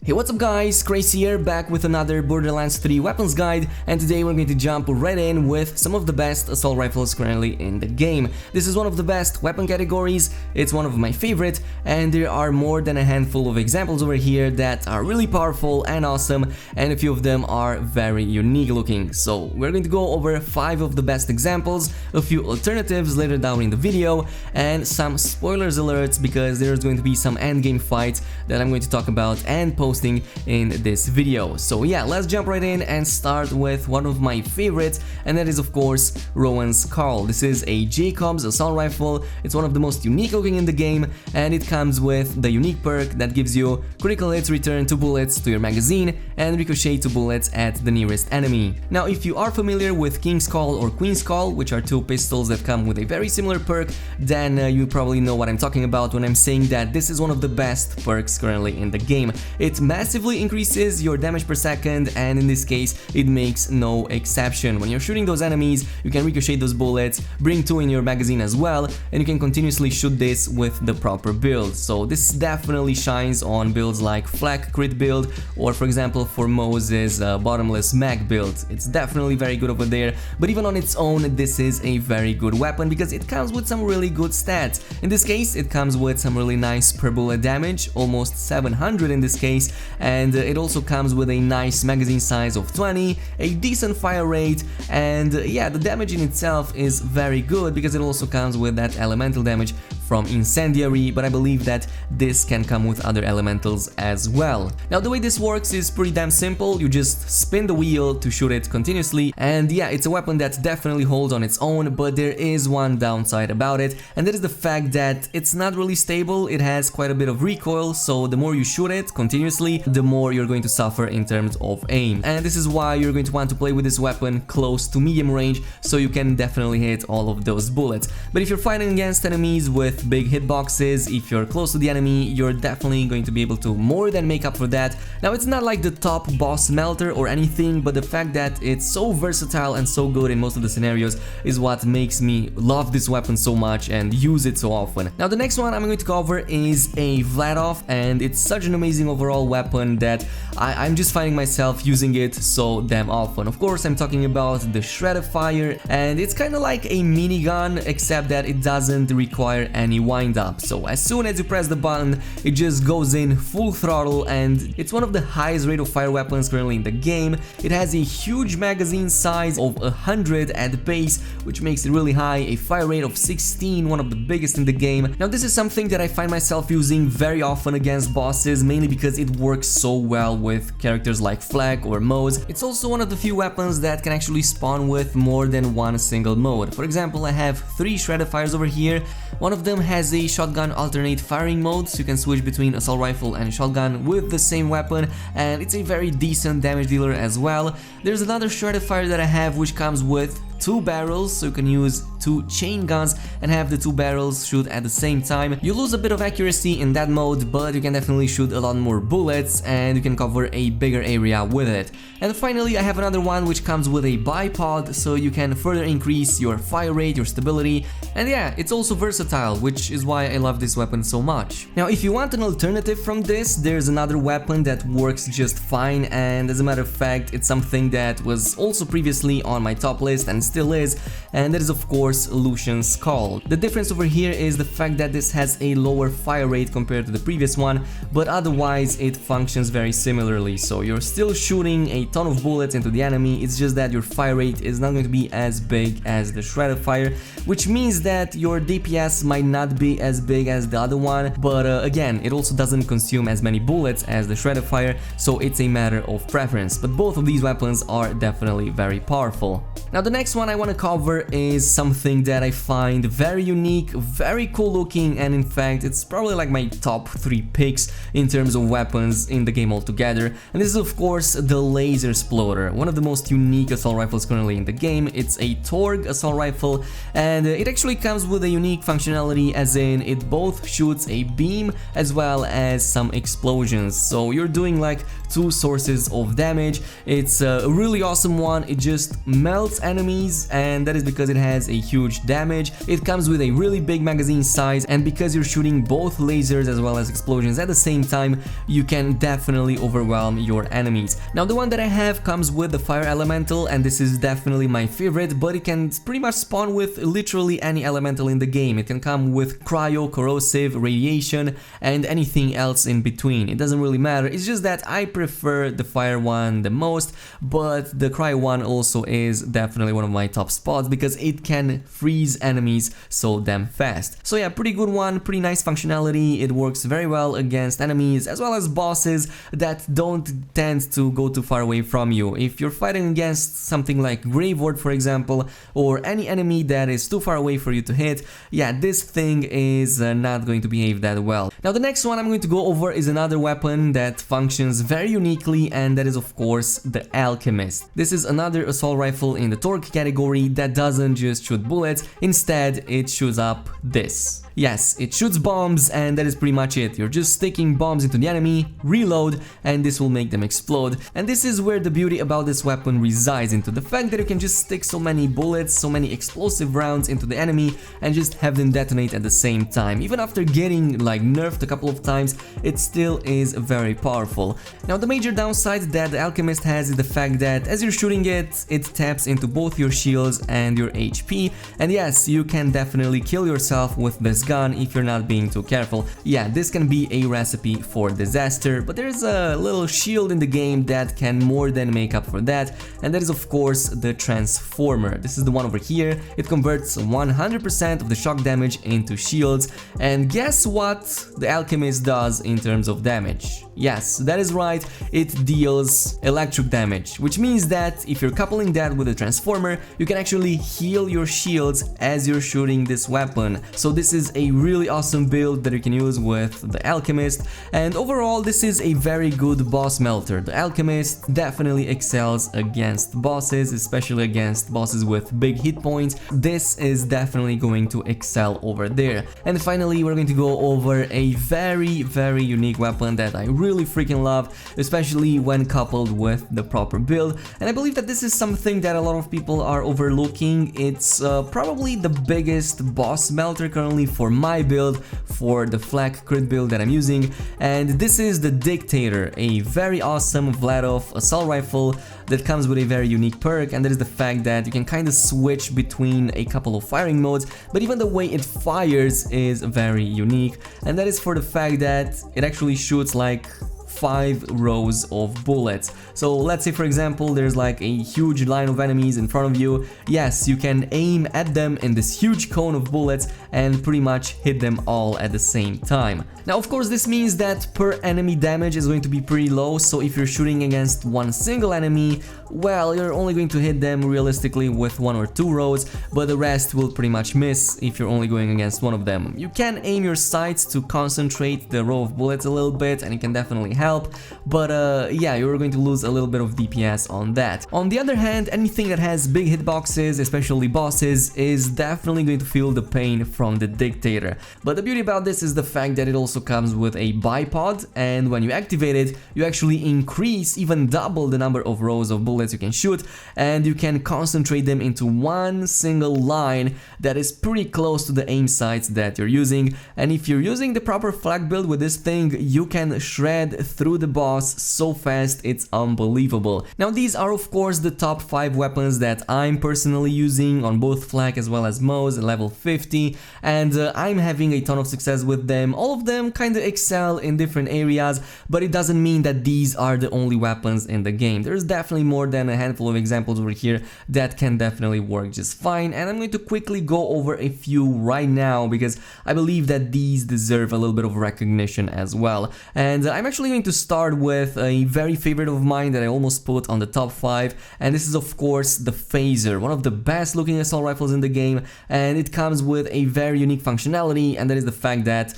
Hey, what's up guys, Crazy here, back with another Borderlands 3 weapons guide, and today we're going to jump right in with some of the best assault rifles currently in the game. This is one of the best weapon categories, it's one of my favorite, and there are more than a handful of examples over here that are really powerful and awesome, and a few of them are very unique looking. So we're going to go over 5 of the best examples, a few alternatives later down in the video, and some spoilers alerts because there's going to be some endgame fights that I'm going to talk about and post in this video. So yeah, let's jump right in and start with one of my favorites, and that is of course Rowan's Call. This is a Jacobs assault rifle. It's one of the most unique looking in the game, and it comes with the unique perk that gives you critical hits return 2 bullets to your magazine and ricochet 2 bullets at the nearest enemy. Now if you are familiar with King's Call or Queen's Call, which are 2 pistols that come with a very similar perk, then you probably know what I'm talking about when I'm saying that this is one of the best perks currently in the game. It massively increases your damage per second, and in this case it makes no exception. When you're shooting those enemies, you can ricochet those bullets, bring 2 in your magazine as well, and you can continuously shoot this with the proper build. So this definitely shines on builds like Flak Crit build, or for example for Moses bottomless mag build. It's definitely very good over there, but even on its own this is a very good weapon because it comes with some really good stats. In this case it comes with some really nice per bullet damage, almost 700 in this case, and it also comes with a nice magazine size of 20, a decent fire rate, and yeah, the damage in itself is very good because it also comes with that elemental damage from Incendiary, but I believe that this can come with other elementals as well. Now the way this works is pretty damn simple. You just spin the wheel to shoot it continuously, and yeah, it's a weapon that definitely holds on its own, but there is one downside about it, and that is the fact that it's not really stable. It has quite a bit of recoil, so the more you shoot it continuously, the more you're going to suffer in terms of aim. And this is why you're going to want to play with this weapon close to medium range, so you can definitely hit all of those bullets. But if you're fighting against enemies with big hitboxes, if you're close to the enemy, you're definitely going to be able to more than make up for that. Now it's not like the top boss melter or anything, but the fact that it's so versatile and so good in most of the scenarios is what makes me love this weapon so much and use it so often. Now the next one I'm going to cover is a Vladov, and it's such an amazing overall weapon that I'm just finding myself using it so damn often. Of course I'm talking about the Shred of Fire, and it's kind of like a minigun except that it doesn't require any wind up. So as soon as you press the button it just goes in full throttle, and it's one of the highest rate of fire weapons currently in the game. It has a huge magazine size of 100 at base, which makes it really high, a fire rate of 16, one of the biggest in the game. Now this is something that I find myself using very often against bosses, mainly because it works so well with characters like Flak or Mose. It's also one of the few weapons that can actually spawn with more than one single mode. For example, I have 3 Shredded Fires over here. One of them has a shotgun alternate firing mode, so you can switch between assault rifle and shotgun with the same weapon, and it's a very decent damage dealer as well. There's another Shredded Fire that I have which comes with 2 barrels, so you can use 2 chain guns and have the 2 barrels shoot at the same time. You lose a bit of accuracy in that mode, but you can definitely shoot a lot more bullets and you can cover a bigger area with it. And finally I have another one which comes with a bipod, so you can further increase your fire rate, your stability, and yeah, it's also versatile, which is why I love this weapon so much. Now if you want an alternative from this, there's another weapon that works just fine, and as a matter of fact it's something that was also previously on my top list and still is, and that is of course Lucian's Call. The difference over here is the fact that this has a lower fire rate compared to the previous one, but otherwise it functions very similarly. So you're still shooting a ton of bullets into the enemy, it's just that your fire rate is not going to be as big as the Shredded Fire, which means that your DPS might not be as big as the other one, but again, it also doesn't consume as many bullets as the Shredded Fire, so it's a matter of preference. But both of these weapons are definitely very powerful. Now the next one I want to cover is something that I find very unique, very cool looking, and in fact it's probably like my top 3 picks in terms of weapons in the game altogether, and this is of course the Laser Exploder, one of the most unique assault rifles currently in the game. It's a Torg assault rifle, and it actually comes with a unique functionality, as in it both shoots a beam as well as some explosions, so you're doing like 2 sources of damage. It's a really awesome one. It just melts enemies, and that is because it has a huge damage. It comes with a really big magazine size, and because you're shooting both lasers as well as explosions at the same time, you can definitely overwhelm your enemies. Now the one that I have comes with the fire elemental, and this is definitely my favorite, but it can pretty much spawn with literally any elemental in the game. It can come with cryo, corrosive, radiation, and anything else in between. It doesn't really matter. It's just that I prefer the fire one the most, but the cryo one also is definitely one of my top spots because it can freeze enemies so damn fast. So yeah, pretty good one, pretty nice functionality. It works very well against enemies as well as bosses that don't tend to go too far away from you. If you're fighting against something like Graveward, for example, or any enemy that is too far away for you to hit, yeah, this thing is not going to behave that well. Now the next one I'm going to go over is another weapon that functions very uniquely, and that is of course the Alchemist. This is another assault rifle in the torque category that doesn't just shoot bullets, instead it shoots up this. Yes, it shoots bombs, and that is pretty much it. You're just sticking bombs into the enemy, reload, and this will make them explode. And this is where the beauty about this weapon resides, into the fact that you can just stick so many bullets, so many explosive rounds into the enemy and just have them detonate at the same time. Even after getting like nerfed a couple of times, it still is very powerful. Now the major downside that the Alchemist has is the fact that as you're shooting it, it taps into both your shields and your HP, and yes, you can definitely kill yourself with this gun if you're not being too careful. Yeah, this can be a recipe for disaster, but there's a little shield in the game that can more than make up for that, and that is of course the Transformer. This is the one over here. It converts 100% of the shock damage into shields, and guess what the Alchemist does in terms of damage? Yes, that is right, it deals electric damage, which means that if you're coupling that with a Transformer, you can actually heal your shields as you're shooting this weapon. So this is a really awesome build that you can use with the Alchemist, and overall this is a very good boss melter. The Alchemist definitely excels against bosses, especially against bosses with big hit points. This is definitely going to excel over there. And finally, we're going to go over a very unique weapon that I really freaking love, especially when coupled with the proper build, and I believe that this is something that a lot of people are overlooking. It's probably the biggest boss melter currently for my build, for the flak crit build that I'm using, and this is the Dictator, a very awesome Vladov assault rifle that comes with a very unique perk, and that is the fact that you can kind of switch between a couple of firing modes, but even the way it fires is very unique, and that is for the fact that it actually shoots like 5 rows of bullets. So let's say for example there's like a huge line of enemies in front of you. Yes, you can aim at them in this huge cone of bullets and pretty much hit them all at the same time. Now of course this means that per enemy damage is going to be pretty low, so if you're shooting against one single enemy, well, you're only going to hit them realistically with 1 or 2 rows, but the rest will pretty much miss if you're only going against one of them. You can aim your sights to concentrate the row of bullets a little bit, and it can definitely help, but yeah, you're going to lose a little bit of DPS on that. On the other hand, anything that has big hitboxes, especially bosses, is definitely going to feel the pain from the Dictator. But the beauty about this is the fact that it also comes with a bipod, and when you activate it, you actually increase, even double the number of rows of bullets you can shoot, and you can concentrate them into one single line that is pretty close to the aim sights that you're using. And if you're using the proper flak build with this thing, you can shred through the boss so fast, it's unbelievable. Now these are of course the top 5 weapons that I'm personally using on both flak as well as Mo's level 50, and I'm having a ton of success with them. All of them kind of excel in different areas, but it doesn't mean that these are the only weapons in the game. There's definitely more than a handful of examples over here that can definitely work just fine, and I'm going to quickly go over a few right now because I believe that these deserve a little bit of recognition as well. And I'm actually going to start with a very favorite of mine that I almost put on the top 5, and this is of course the Phaser, one of the best looking assault rifles in the game, and it comes with a very unique functionality, and that is the fact that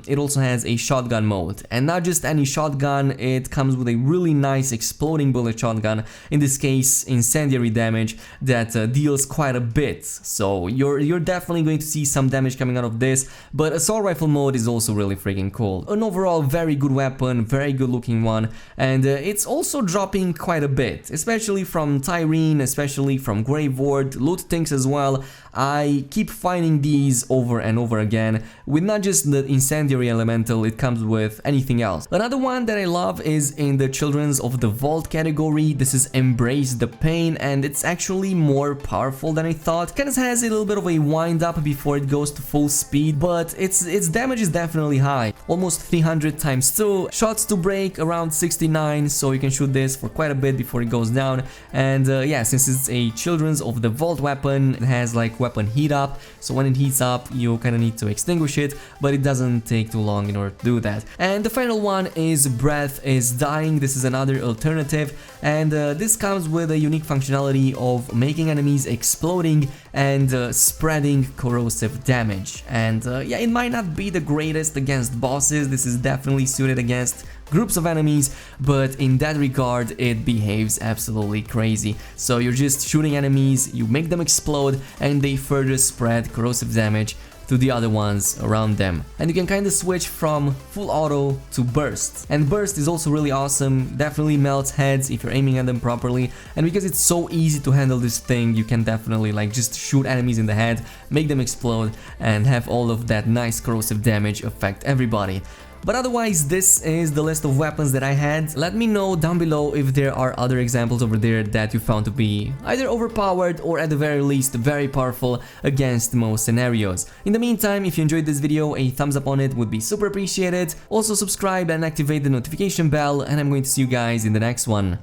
it also has a shotgun mode, and not just any shotgun, it comes with a really nice exploding bullet shotgun, in this case incendiary damage that deals quite a bit, so you're definitely going to see some damage coming out of this, but assault rifle mode is also really freaking cool. An overall very good weapon, very good looking one, and it's also dropping quite a bit, especially from Tyrene, especially from Graveward, loot tanks as well. I keep finding these over and over again, with not just the incendiary elemental, it comes with anything else. Another one that I love is in the Children's of the Vault category. This is Embrace the Pain, and it's actually more powerful than I thought. Kinda has a little bit of a wind up before it goes to full speed, but its damage is definitely high. Almost 300 times 2, shots to break around 69, so you can shoot this for quite a bit before it goes down. And yeah, since it's a Children's of the Vault weapon, it has like weapon heat up, so when it heats up you kinda need to extinguish it, but it doesn't take too long in order to do that. And the final one is Breath is Dying. This is another alternative, and this comes with a unique functionality of making enemies exploding and spreading corrosive damage. And yeah, it might not be the greatest against bosses, this is definitely suited against groups of enemies, but in that regard it behaves absolutely crazy. So you're just shooting enemies, you make them explode, and they further spread corrosive damage to the other ones around them. And you can kind of switch from full auto to burst. And burst is also really awesome, definitely melts heads if you're aiming at them properly, and because it's so easy to handle this thing, you can definitely like just shoot enemies in the head, make them explode, and have all of that nice corrosive damage affect everybody. But otherwise, this is the list of weapons that I had. Let me know down below if there are other examples over there that you found to be either overpowered or at the very least very powerful against most scenarios. In the meantime, if you enjoyed this video, a thumbs up on it would be super appreciated. Also subscribe and activate the notification bell, and I'm going to see you guys in the next one.